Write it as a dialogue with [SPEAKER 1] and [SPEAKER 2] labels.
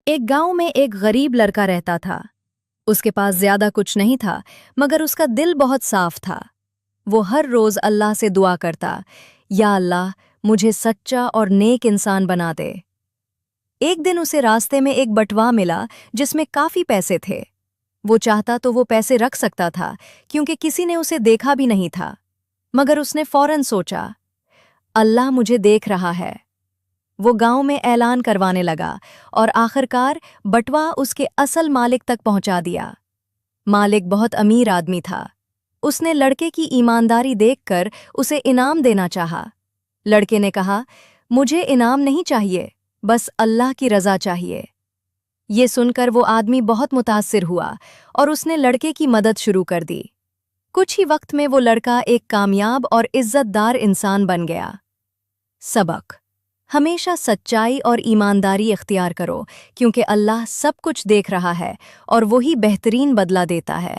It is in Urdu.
[SPEAKER 1] ایک گاؤں میں ایک غریب لڑکا رہتا تھا۔ اس کے پاس زیادہ کچھ نہیں تھا، مگر اس کا دل بہت صاف تھا۔ وہ ہر روز اللہ سے دعا کرتا، یا اللہ مجھے سچا اور نیک انسان بنا دے۔ ایک دن اسے راستے میں ایک بٹوا ملا جس میں کافی پیسے تھے۔ وہ چاہتا تو وہ پیسے رکھ سکتا تھا کیونکہ کسی نے اسے دیکھا بھی نہیں تھا، مگر اس نے فوراً سوچا، اللہ مجھے دیکھ رہا ہے۔ وہ گاؤں میں اعلان کروانے لگا اور آخرکار بٹوا اس کے اصل مالک تک پہنچا دیا۔ مالک بہت امیر آدمی تھا۔ اس نے لڑکے کی ایمانداری دیکھ کر اسے انعام دینا چاہا۔ لڑکے نے کہا، مجھے انعام نہیں چاہیے، بس اللہ کی رضا چاہیے۔ یہ سن کر وہ آدمی بہت متاثر ہوا اور اس نے لڑکے کی مدد شروع کر دی۔ کچھ ہی وقت میں وہ لڑکا ایک کامیاب اور عزت دار انسان بن گیا۔ سبق: ہمیشہ سچائی اور ایمانداری اختیار کرو کیونکہ اللہ سب کچھ دیکھ رہا ہے اور وہی بہترین بدلہ دیتا ہے۔